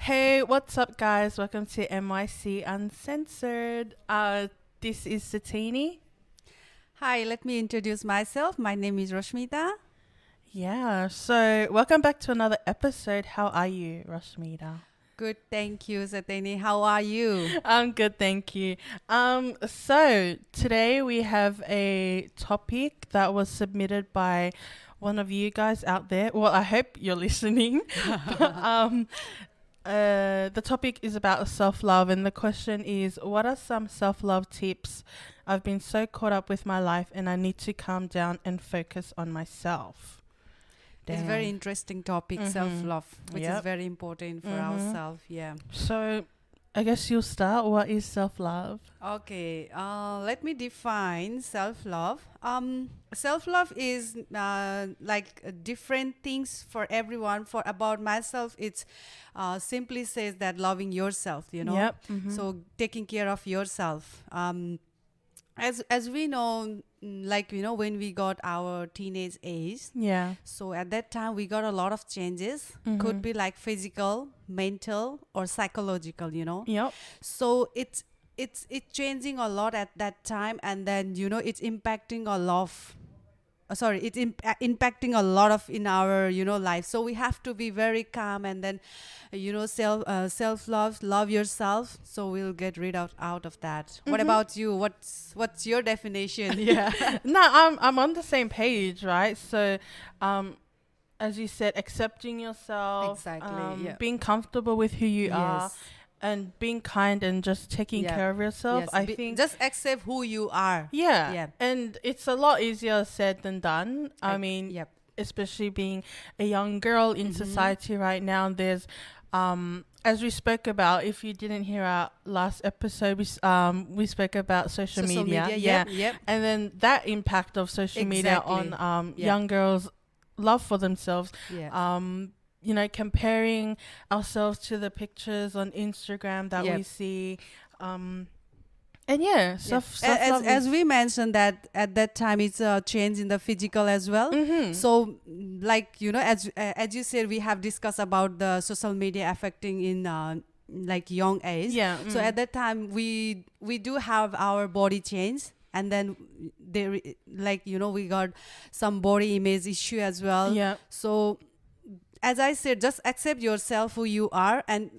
Hey, what's up, guys? Welcome to MYC Uncensored. This is Satini. Hi, let me introduce myself. My name is Rashmita. Yeah, so welcome back to another episode. How are you, Rashmita? Good, thank you, Satini. How are you? I'm good, thank you. So today we have a topic that was submitted by one of you guys out there. Well, I hope you're listening. The topic is about self-love, and the question is, what are some self-love tips? I've been so caught up with my life and I need to calm down and focus on myself. It's a very interesting topic, self-love, which is Yep. very important for ourselves. Yeah. So I guess you'll start. What is self-love? Okay, let me define self-love. Self-love is different things for everyone. For about myself, it's simply says that loving yourself, Yep. So taking care of yourself. As we know, when we got our teenage age, Yeah. so at that time we got a lot of changes. Could be like physical, mental, or psychological. Yep. So it's changing a lot at that time, and then it's impacting a lot of it's impacting a lot of in our life. So we have to be very calm, and then self love yourself, so we'll get rid out of that. What about you? What's your definition? Yeah. No, I'm on the same page, right? So, as you said, accepting yourself, Exactly, yeah. being comfortable with who you are, Yes. and being kind and just taking Yeah. care of yourself. Yes. I think Just accept who you are. yeah. Yeah. And it's a lot easier said than done. I Like, mean, yep. especially being a young girl in society right now, there's as we spoke about, if you didn't hear our last episode, we spoke about social media. Yeah. Yep. And then that impact of social media Exactly. on Yeah. young girls' love for themselves. Yeah. Comparing ourselves to the pictures on Instagram that we Yep. see. And yeah, self-love As we mentioned that at that time it's a change in the physical as well. So as you said, we have discussed about the social media affecting in young age. Yeah. So at that time we do have our body change, and then there we got some body image issue as well. Yeah. So as I said, just accept yourself who you are, and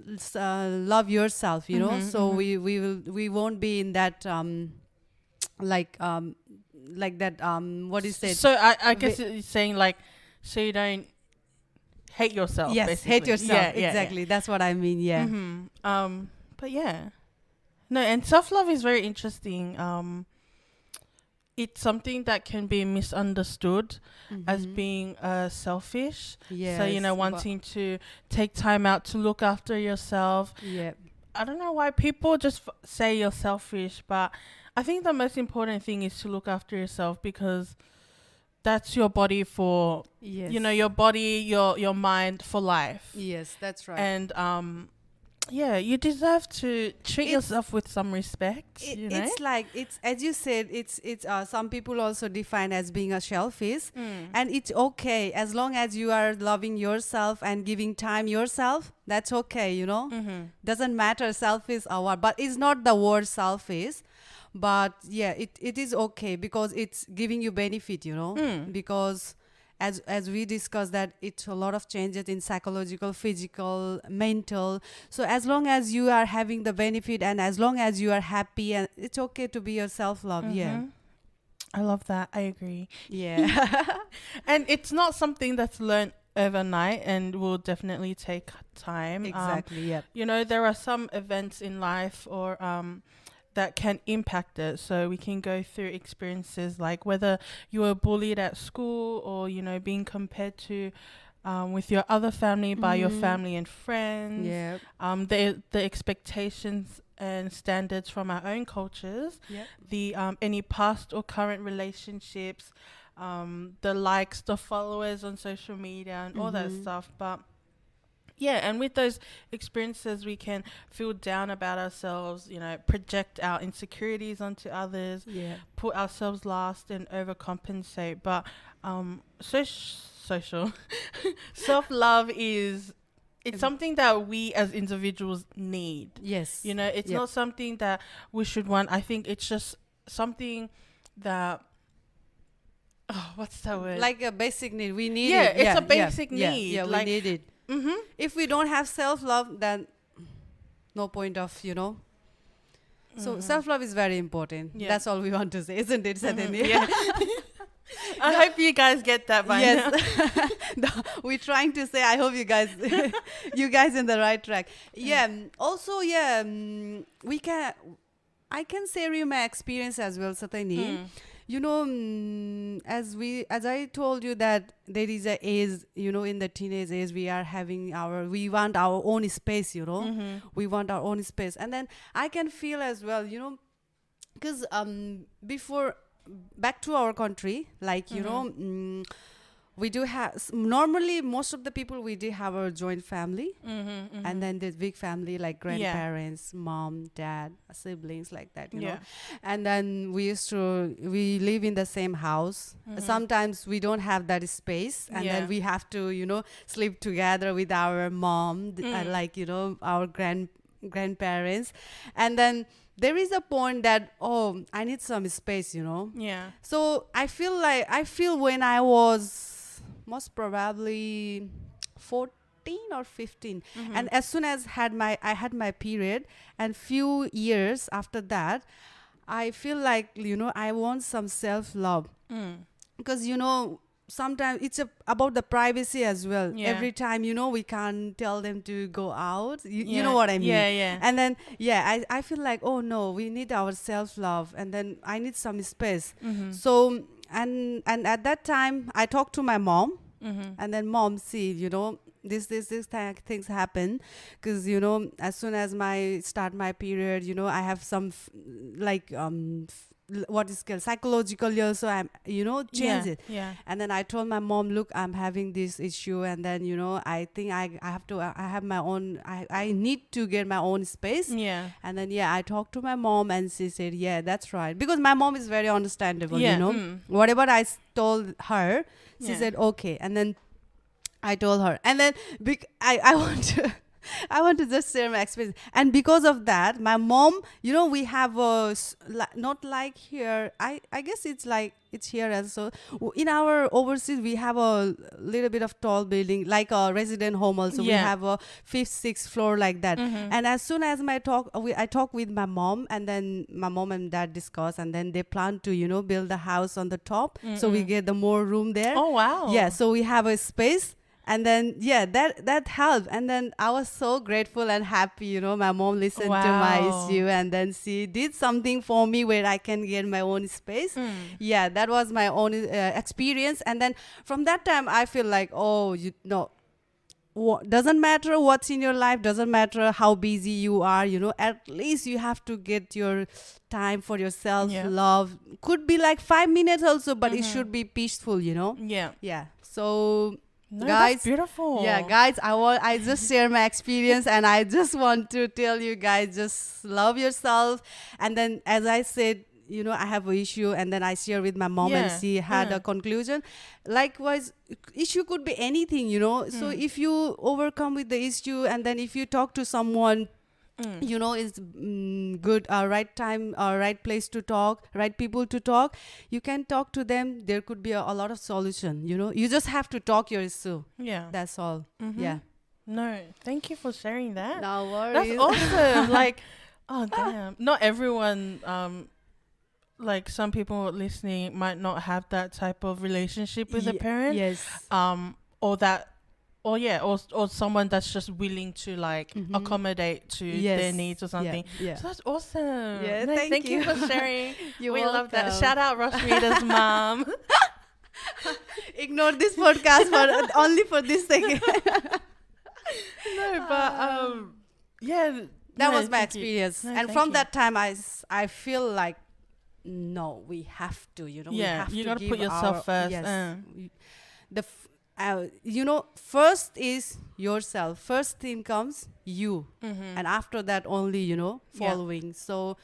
love yourself. So we won't be in that what is it? So I guess it's saying like, so you don't hate yourself. Yes, basically. hate yourself. Yeah, yeah, Exactly. That's what I mean. Yeah. But yeah, no, and self-love is very interesting. It's something that can be misunderstood as being selfish. Yes. So wanting to take time out to look after yourself. Yeah. I don't know why people just say you're selfish, but I think the most important thing is to look after yourself, because that's your body for Yes. your body, your mind for life. Yes, that's right. And yeah, you deserve to treat It's- yourself with some respect. It's like it's as you said. It's some people also define as being a selfish, and it's okay as long as you are loving yourself and giving time yourself. That's okay. Doesn't matter selfish or what, but it's not the word selfish. But yeah, it is okay because it's giving you benefit. Because as we discussed that it's a lot of changes in psychological, physical, mental. So as long as you are having the benefit, and as long as you are happy, and it's okay to be your self-love. Yeah. I love that. I agree. Yeah. And it's not something that's learned overnight and will definitely take time. Exactly. Yeah. There are some events in life or that can impact it. So we can go through experiences like whether you were bullied at school, or being compared to with your other family by your family and friends. Yeah. The expectations and standards from our own cultures, Yeah. the any past or current relationships, the likes, the followers on social media, and all that stuff. But yeah, and with those experiences, we can feel down about ourselves, project our insecurities onto others, Yeah. put ourselves last, and overcompensate. But social self-love is it's something that we as individuals need. Yes. You know, it's not something that we should want. I think it's just something that, oh, what's that word? Like a basic need. We need yeah, it. it's a basic need. Yeah, like, we need it. Mm-hmm. If we don't have self-love, then no point of, So self-love is very important. Yeah. That's all we want to say, isn't it, Satini? Yeah. I hope you guys get that by now. Yes. We're trying to say, I hope you guys in the right track. Yeah. Also, I can share you my experience as well, Satini. As I told you that there is a age, in the teenage age, we want our own space, we want our own space. And then I can feel as well, because before, back to our country, like, we do have, normally most of the people, we do have a joint family, and then this big family, like grandparents, mom, dad, siblings, like that, you know. And then we live in the same house. Sometimes we don't have that space, and then we have to, sleep together with our mom, our grandparents. And then there is a point that, I need some space, Yeah. So I feel when I was most probably 14 or 15, and as soon as I had my period, and few years after that, I feel like, I want some self-love, because sometimes it's about the privacy as well. Every time, we can't tell them to go out. You know what I mean? Yeah. And then, I feel like, oh no, we need our self-love, and then I need some space. So, and at that time, I talked to my mom, and then mom, see, this things happen, because, as soon as start my period, I have some what is called psychologically also, I'm change it. And then I told my mom, look, I'm having this issue, and then I think I have my own, I need to get my own space. And then I talked to my mom, and she said, yeah, that's right, because my mom is very understandable. Whatever I told her, she said okay. And then I told her, and then I want to I want to just share my experience. And because of that, my mom, we have not like here. I guess it's here also. In our overseas, we have a little bit of tall building, like a resident home also. We have a 5th, 6th floor like that. And as soon as I talk with my mom, and then my mom and dad discuss, and then they plan to, build the house on the top. So we get the more room there. Oh, wow. Yeah, so we have a space. And then, that helped. And then I was so grateful and happy, my mom listened to my issue, and then she did something for me where I can get my own space. Yeah, that was my own experience. And then from that time, I feel like, doesn't matter what's in your life, doesn't matter how busy you are, at least you have to get your time for yourself, love. Could be like 5 minutes also, but it should be peaceful, Yeah. So... No, guys, that's beautiful. Yeah, guys, I just share my experience, and I just want to tell you guys, just love yourself. And then, as I said, I have an issue, and then I share with my mom, and she had a conclusion. Likewise, issue could be anything, So if you overcome with the issue, and then if you talk to someone, it's good, right time, right place to talk, right people to talk, you can talk to them. There could be a lot of solution, you just have to talk your issue. That's all. No, thank you for sharing that. No worries. That's awesome. Oh damn, not everyone, like some people listening might not have that type of relationship with a parent, or someone that's just willing to accommodate to their needs or something. So that's awesome. Thank you for sharing. We love that. Shout out Rashmida's mom. Ignore this podcast for only for this second. No, but that was my experience. And from that time, I feel like, no, we have to, we have to. You gotta put yourself first. First is yourself. First thing comes you, and after that only, following. So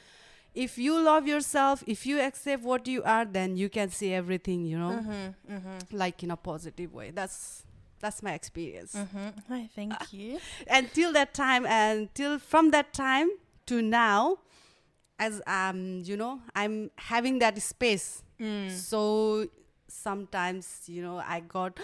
if you love yourself, if you accept what you are, then you can see everything, like in a positive way. That's That's my experience. Hi, thank you. And till that time, and till from that time to now, as I'm having that space. So sometimes, I got,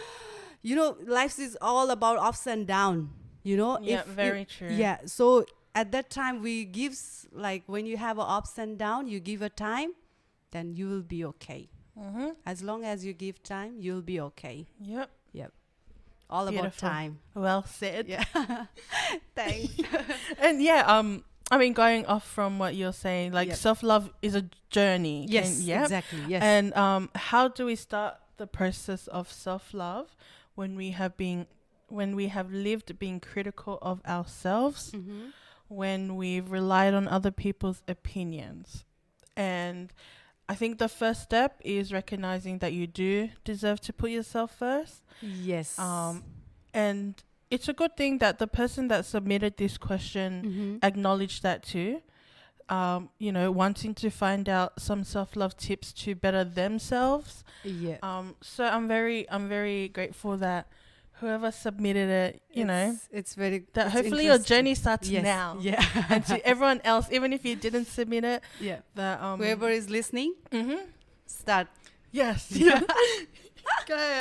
life is all about ups and down. Yeah, very true. Yeah. So at that time, we gives, like, when you have a ups and down, you give a time, then you will be okay. As long as you give time, you'll be okay. Yep. All Beautiful. about time. Well said. Yeah. Thanks. And I mean, going off from what you're saying, like self-love is a journey. Yes, and, exactly. Yes. And how do we start the process of self-love when we have lived being critical of ourselves, when we've relied on other people's opinions? And I think the first step is recognizing that you do deserve to put yourself first. Yes. And it's a good thing that the person that submitted this question acknowledged that too. Wanting to find out some self-love tips to better themselves. Yeah. So I'm very grateful that whoever submitted it, it's very that hopefully your journey starts now. Yeah. And to everyone else, even if you didn't submit it, that whoever is listening, start. Yes. Yeah. Okay.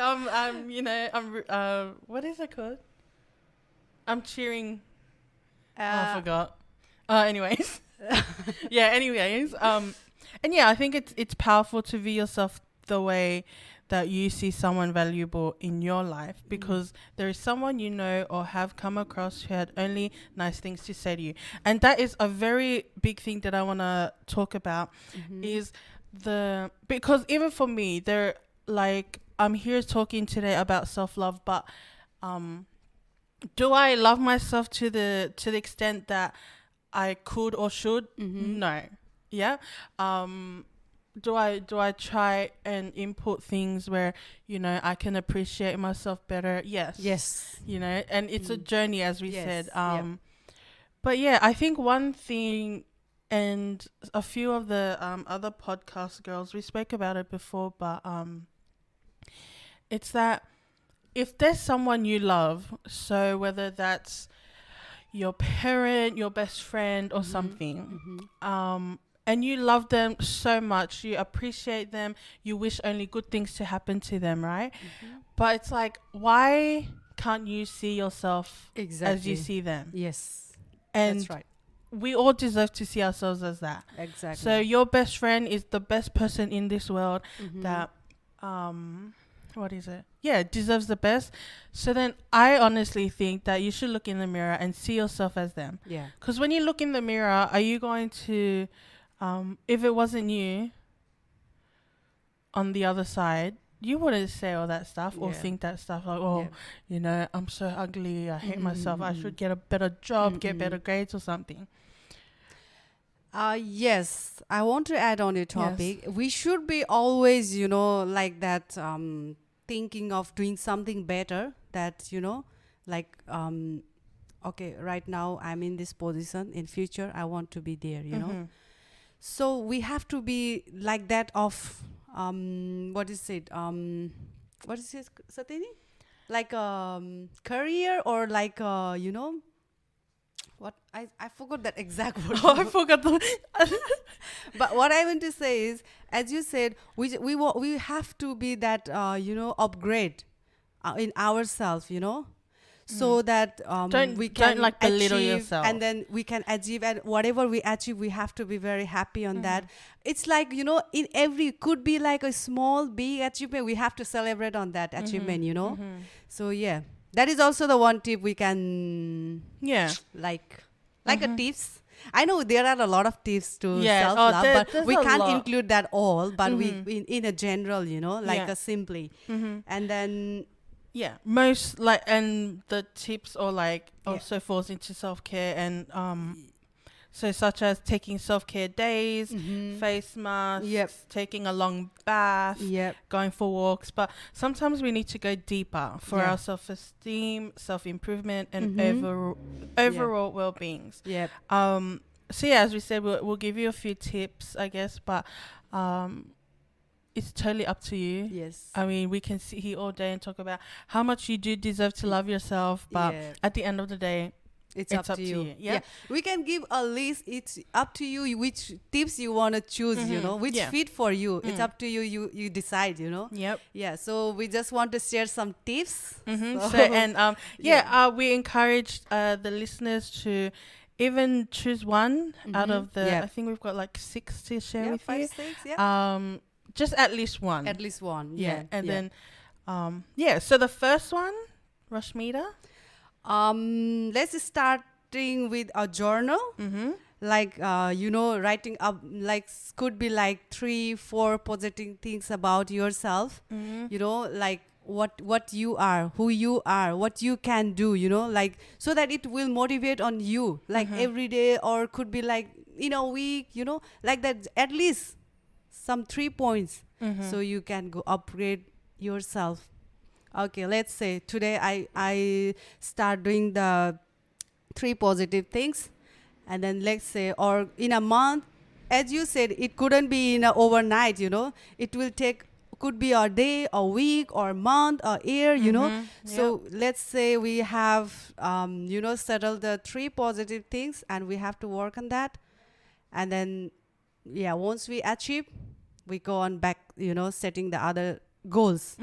What is it called? I'm cheering. I forgot. Anyways. Anyways. And I think it's powerful to view yourself the way that you see someone valuable in your life, because there is someone or have come across who had only nice things to say to you. And that is a very big thing that I want to talk about, is because even for me, I'm here talking today about self-love, but do I love myself to the extent that I could or should? No. Yeah. Do I try and input things where I can appreciate myself better? Yes. And it's a journey, as we said. But I think one thing, and a few of the other podcast girls, we spoke about it before, but it's that if there's someone you love, so whether that's your parent, your best friend, or something, and you love them so much, you appreciate them, you wish only good things to happen to them, right? But it's like, why can't you see yourself as you see them? Yes. And that's right. We all deserve to see ourselves as that. Exactly. So your best friend is the best person in this world that deserves the best. So then I honestly think that you should look in the mirror and see yourself as them. Yeah. Because when you look in the mirror, are you going to, if it wasn't you on the other side, you wouldn't say all that stuff or think that stuff like, I'm so ugly, I hate myself, I should get a better job, get better grades or something. Yes, I want to add on your topic. Yes. We should be always, like that, thinking of doing something better, that, okay, right now I'm in this position, in future I want to be there, know. So we have to be like that of, what is it, Satini? Like career, or like, what I forgot that exact word. I forgot the. But what I want to say is, as you said, we have to be that upgrade in ourselves, so that we can don't belittle achieve, yourself, and then we can achieve, and whatever we achieve, we have to be very happy on that. It's like, in every, could be like a small big achievement, we have to celebrate on that achievement, So that is also the one tip we can like a tips. I know there are a lot of tips to self-love, but we can't include that all, but we in a general, like a simply, and then most and the tips or also falls into self-care, and so such as taking self-care days, face masks, taking a long bath, going for walks. But sometimes we need to go deeper for our self-esteem, self-improvement, and overall well-beings. So as we said, we'll give you a few tips, I guess, but it's totally up to you. Yes. I mean, we can sit here all day and talk about how much you do deserve to love yourself, but at the end of the day, it's up to you. Yeah. We can give a list. It's up to you which tips you want to choose, which fit for you. It's up to you. You decide, Yep. Yeah. So we just want to share some tips. We encourage the listeners to even choose one out of the, I think we've got like 6 to share with 5, you. 6, just at least one. At least one. And then, so the first one, Rashmita. Let's starting with a journal. Like, writing up, like, could be like 3-4 positive things about yourself, like what you are, who you are, what you can do, like, so that it will motivate on you, like every day, or could be like in a week, like that, at least some 3 points, so you can go upgrade yourself. Okay, let's say today I start doing the 3 positive things, and then let's say, or in a month, as you said, it couldn't be in a overnight, it will take, could be a day, a week, or month, or year, So let's say we have, settled the 3 positive things, and we have to work on that. And then, once we achieve, we go on back, setting the other goals.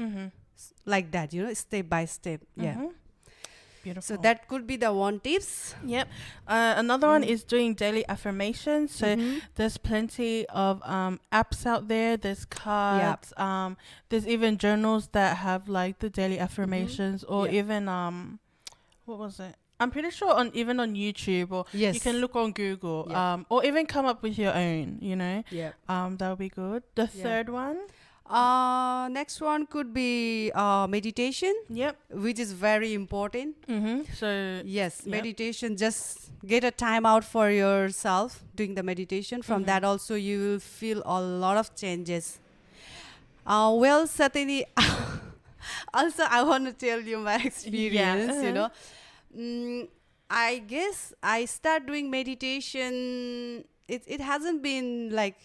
Like that, step by step. Beautiful. So that could be the one tips. Yep. Another one is doing daily affirmations. So there's plenty of apps out there. There's cards. There's even journals that have like the daily affirmations, or even what was it? I'm pretty sure even on YouTube, or you can look on Google, or even come up with your own. That would be good. The third one. Next one could be meditation. Yep. Which is very important. So yes, meditation. Just get a time out for yourself doing the meditation. From that also you will feel a lot of changes. Well, certainly. Also, I want to tell you my experience. I guess I start doing meditation. It hasn't been like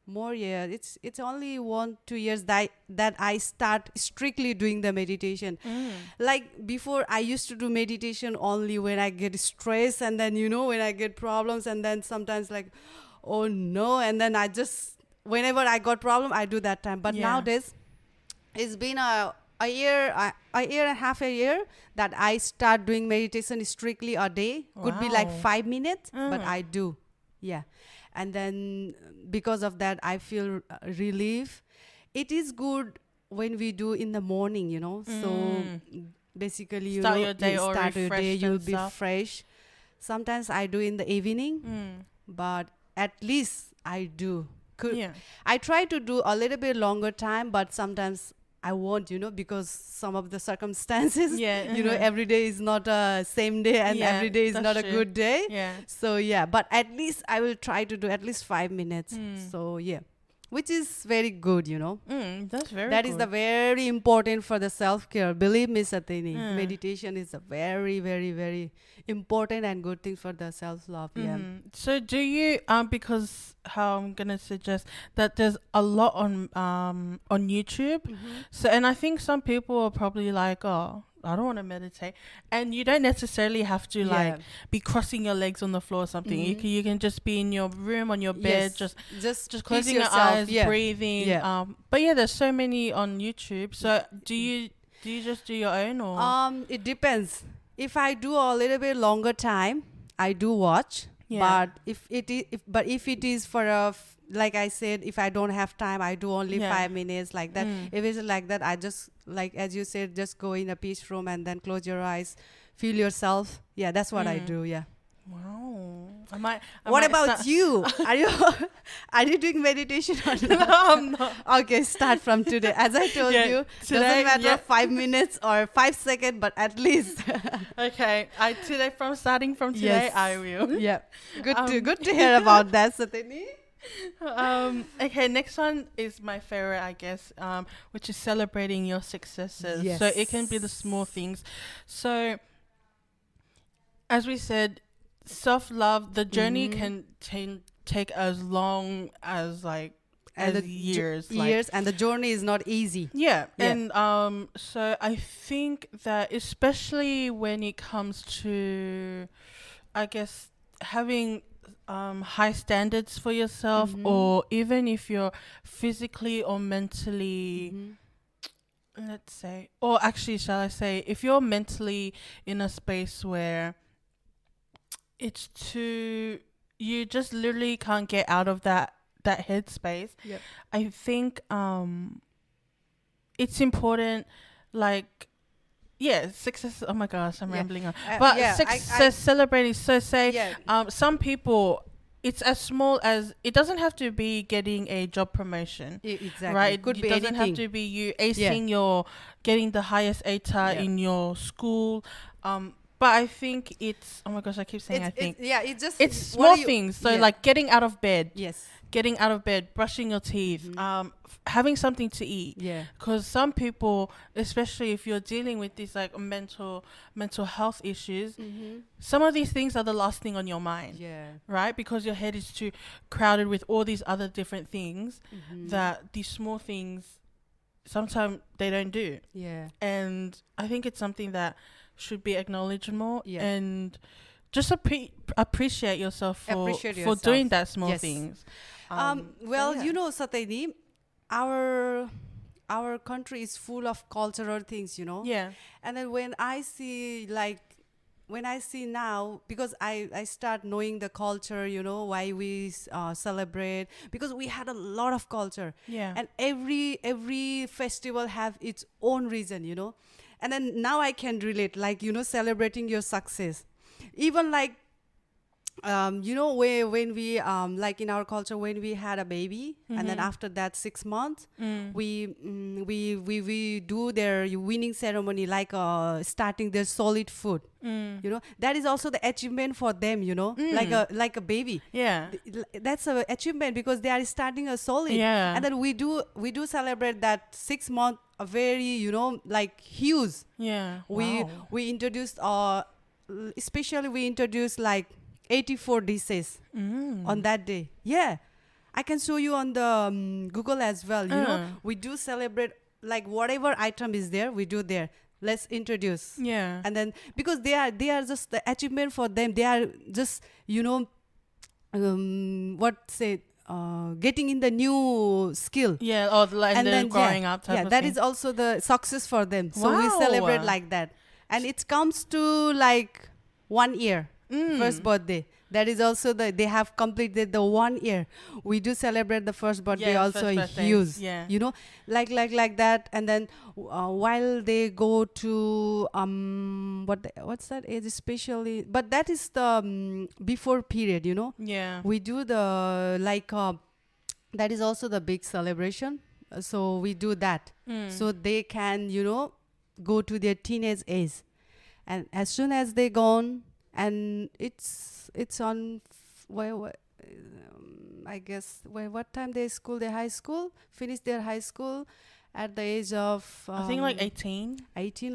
more years. It's only 1-2 years that I start strictly doing the meditation. Like before, I used to do meditation only when I get stressed, and then when I get problems, and then sometimes like, oh no, and then I just, whenever I got problem, I do that time. But nowadays, it's been a year and a half that I start doing meditation strictly a day. Could be like 5 minutes, but I do. And then because of that, I feel relief. It is good when we do in the morning, So basically, you start your day, you'll be fresh. Sometimes I do in the evening, but at least I do. I try to do a little bit longer time, but sometimes I won't, because some of the circumstances, every day is not a same day, and every day is not a good day. So, but at least I will try to do at least 5 minutes. So, which is very good, That's very That good. is the very important for the self-care. Believe me, Satini, meditation is a very, very, very important and good thing for the self-love. So do you, because how I'm going to suggest that there's a lot on YouTube. So, and I think some people are probably like, oh, I don't want to meditate, and you don't necessarily have to like be crossing your legs on the floor or something. You can just be in your room on your bed, just closing your eyes, breathing. But there's so many on YouTube. So do you just do your own, or it depends. If I do a little bit longer time, I do watch. But if it is for like I said, if I don't have time, I do only 5 minutes like that. If it's like that, I just, like as you said, just go in a peace room and then close your eyes, feel yourself. That's what I do. Wow. What about you? Are you doing meditation or not? No, I'm not. Okay, start from today. As I told you, today, doesn't matter 5 minutes or 5 seconds, but at least. Okay, starting from today, I will. Good to hear about that, Satini. Okay, next one is my favorite, I guess, which is celebrating your successes. So it can be the small things. So as we said, self-love, the journey can take as long as like and as the years. years, and the journey is not easy. Yeah. And so I think that especially when it comes to, I guess, having high standards for yourself, or even if you're physically or mentally, let's say, or actually, shall I say, if you're mentally in a space where it's too, you just literally can't get out of that headspace. Yep. I think it's important, like, yeah, success. Oh my gosh, I'm rambling on. But success celebrating. So say, some people, it's as small as, it doesn't have to be getting a job promotion. Exactly. Right? It could it be doesn't anything. have to be you acing your, getting the highest ATAR in your school. But I think it's, oh my gosh, I keep saying it's small things. So like getting out of bed. Yes. Getting out of bed, brushing your teeth, having something to eat. Yeah. Because some people, especially if you're dealing with these like mental health issues, some of these things are the last thing on your mind. Yeah. Right? Because your head is too crowded with all these other different things that these small things, sometimes they don't do. Yeah. And I think it's something that should be acknowledged more. Yeah. And just appreciate yourself for doing that small things. Well, you know, Satayni, our country is full of cultural things, you know. Yeah. And then when I see now, because I start knowing the culture, you know, why we celebrate, because we had a lot of culture. Yeah. And every festival have its own reason, you know. And then now I can relate, like, you know, celebrating your success. Even like, you know, when we like in our culture, when we had a baby, and then after that 6 months, we do their winning ceremony, like starting their solid food. You know, that is also the achievement for them, you know, like a baby. Yeah, that's a achievement because they are starting a solid. Yeah. And then we do celebrate that 6 month, a very, you know, like huge. Yeah. We introduced especially we introduced like 84 dishes on that day. Yeah, I can show you on the Google as well. You know, we do celebrate, like whatever item is there, we do there. Let's introduce. Yeah. And then because they are just the achievement for them. They are just, you know, getting in the new skill. Yeah, or like and then growing up type of that thing. Is also the success for them. So we celebrate like that. And it comes to like 1 year, first birthday. That is also they have completed the 1 year. We do celebrate the first birthday also huge. Yeah. You know, like that. And then while they go to what's that age especially? But that is the before period, you know. Yeah. We do the like that is also the big celebration. So we do that. So they can, you know, go to their teenage age. And as soon as they gone, and it's on I guess what time they high school, finish their high school at the age of I think like 18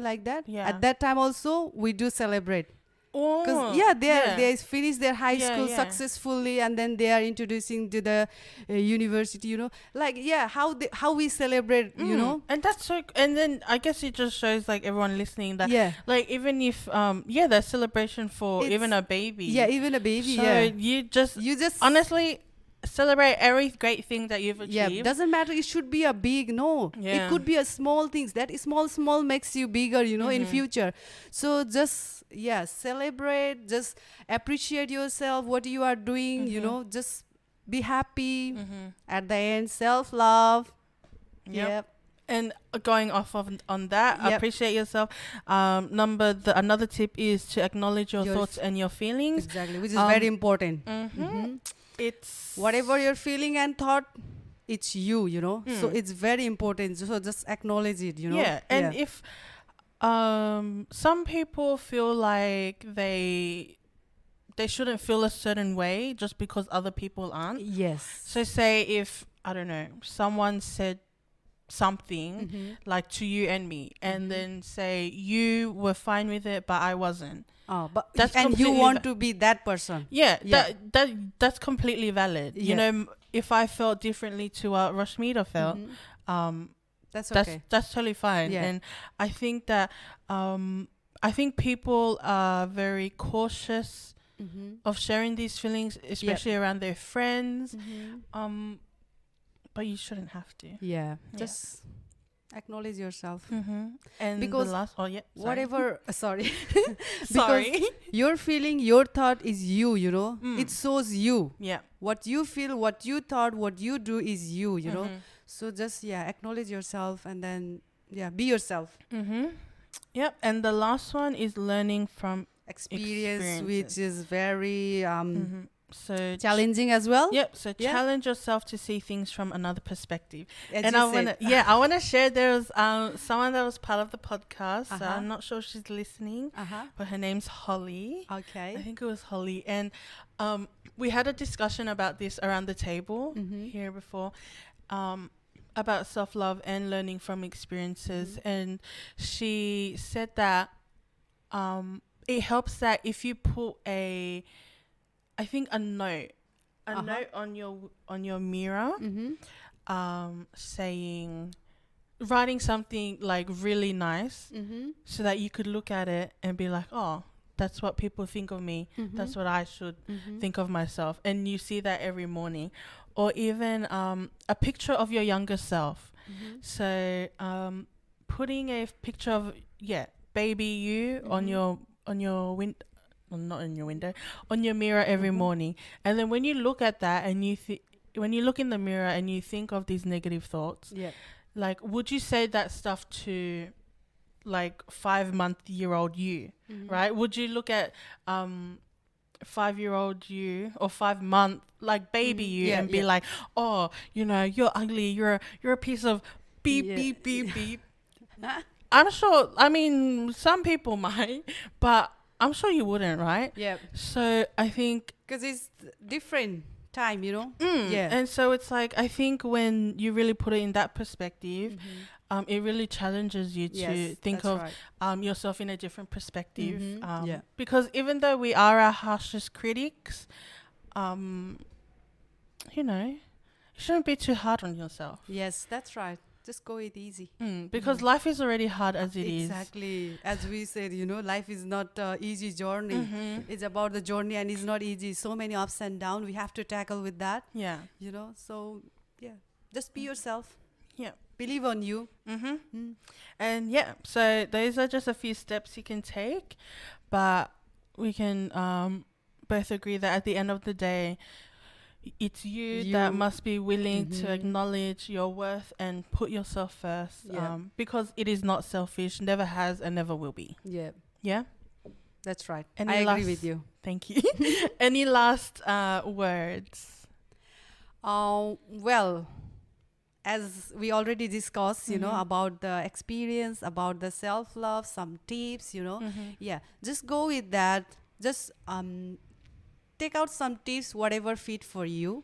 like that. Yeah. At that time also we do celebrate. Because they finish their high school successfully, and then they are introducing to the university, you know, like how we celebrate, you know. And that's so, and then I guess it just shows like everyone listening that like even if there's celebration for even a baby, even a baby, so you just honestly celebrate every great thing that you've achieved. Yeah, doesn't matter, it should be a big, it could be a small things. That is small makes you bigger, you know, in future. So just celebrate, just appreciate yourself, what you are doing, you know, just be happy. At the end, self-love. Yep. And going off on that, appreciate yourself. Another tip is to acknowledge your thoughts and your feelings. Exactly, which is very important. It's whatever you're feeling and thought, it's you know. So it's very important. So just acknowledge it, you know. Yeah, and if some people feel like they shouldn't feel a certain way just because other people aren't. Yes. So say if, I don't know, someone said something like to you and me, and then say you were fine with it but I wasn't. But and you want to be that person. That's completely valid. You know, if I felt differently to what Rashmita felt, That's okay. that's totally fine. Yeah. And I think that I think people are very cautious of sharing these feelings, especially around their friends. But you shouldn't have to. Yeah. Just acknowledge yourself. And Because the last, whatever, sorry. Sorry. Because your feeling, your thought is you, you know. It shows you. Yeah. What you feel, what you thought, what you do is you, you know. So just, acknowledge yourself and then, be yourself. Yep. And the last one is learning from Experience, which is very so challenging as well. Yep. So challenge yourself to see things from another perspective. As and I wanna share. There was someone that was part of the podcast. I'm not sure if she's listening, but her name's Holly. Okay. I think it was Holly, and we had a discussion about this around the table here before. About self-love and learning from experiences, and she said that it helps that if you put a note on your mirror, saying, writing something like really nice, so that you could look at it and be like, oh, that's what people think of me. That's what I should think of myself. And you see that every morning. Or even a picture of your younger self. So putting a picture of baby you on your window, well, not in your window, on your mirror every morning. And then when you look at that and when you look in the mirror and you think of these negative thoughts, like, would you say that stuff to like 5-month-old you, right? Would you look at 5-year-old you or 5-month like baby you and be like, oh, you know, you're ugly, you're a piece of beep beep beep beep. I'm sure, I mean, some people might, but I'm sure you wouldn't, right? Yeah. So I think because it's different time, you know. And so it's like, I think when you really put it in that perspective, it really challenges you to think of yourself in a different perspective. Because even though we are our harshest critics, you know, you shouldn't be too hard on yourself. Yes, that's right. Just go it easy. Because life is already hard as it is. Exactly. As we said, you know, life is not an easy journey. It's about the journey and it's not easy. So many ups and downs we have to tackle with that. Yeah. You know, so just be yourself. Yeah. Believe on you. And so those are just a few steps you can take, but we can both agree that at the end of the day, it's you that must be willing to acknowledge your worth and put yourself first, because it is not selfish, never has and never will be. Yeah, that's right. I agree with you. Thank you. Any last words? Well, as we already discussed, you know, about the experience, about the self-love, some tips, you know. Just go with that. Just take out some tips, whatever fit for you,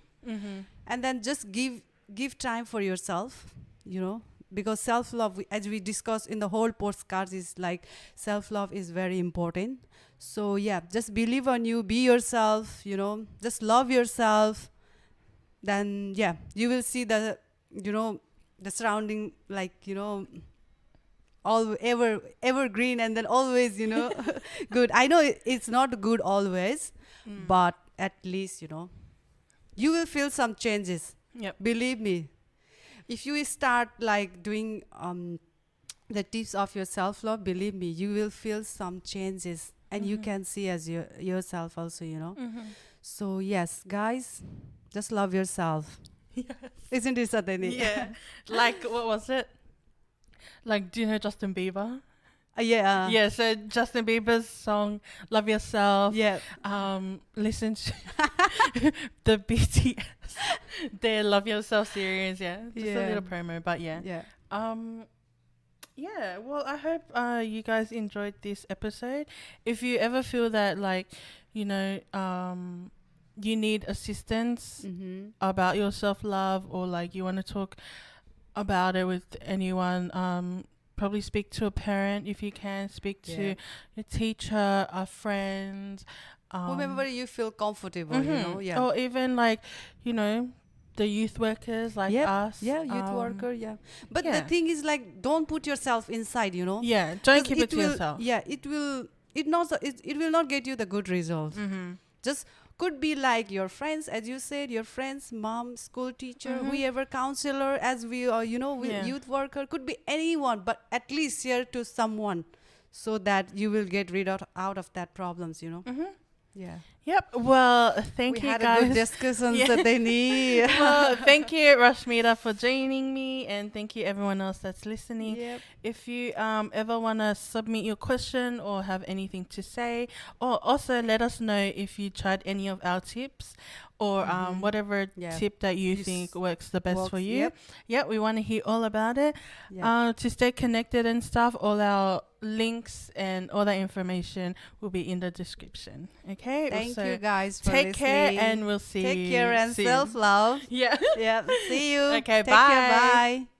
and then just give time for yourself, you know, because self-love, as we discussed in the whole postcard, is like self-love is very important. So just believe on you, be yourself, you know, just love yourself. Then you will see the, you know, the surrounding, like, you know, all evergreen, and then always, you know, good. I know it's not good always, but at least, you know, you will feel some changes. Believe me, if you start like doing the tips of your self-love, believe me, you will feel some changes, and you can see as yourself also, you know. So yes, guys, just love yourself. Isn't it, Sadhani? Like, what was it? Like, do you know Justin Bieber? Yeah. So Justin Bieber's song "Love Yourself." Listen to the BTS their "Love Yourself" series. Just a little promo, but well, I hope you guys enjoyed this episode. If you ever feel that, like, you know, you need assistance about your self-love, or like you want to talk about it with anyone, probably speak to a parent if you can, speak to your teacher, a friend, whomever you feel comfortable, you know. Or even, like, you know, the youth workers like Yep. us. Yeah, youth worker. Yeah, but the yeah. thing is, like, don't put yourself inside. You know. Yeah, don't 'Cause keep it to will, yourself. Yeah, it will. It will not get you the good results. Just could be like your friends, as you said, your friends, mom, school teacher, whoever, counselor, as we are, youth worker, could be anyone, but at least share to someone, so that you will get rid of out of that problems. Yeah. Yep. Well, thank We you had guys. a good discussion today. Well, thank you, Rashmita, for joining me, and thank you everyone else that's listening. Yep. If you ever want to submit your question or have anything to say, or also let us know if you tried any of our tips, or whatever tip that you think works the best for you. Yep. We want to hear all about it. Yep. To stay connected and stuff, all our links and all that information will be in the description. Okay. Thank you guys for take listening. care, and we'll see you. Take care and soon. self-love. Yeah. Yeah. See you. Okay, Take care. Bye.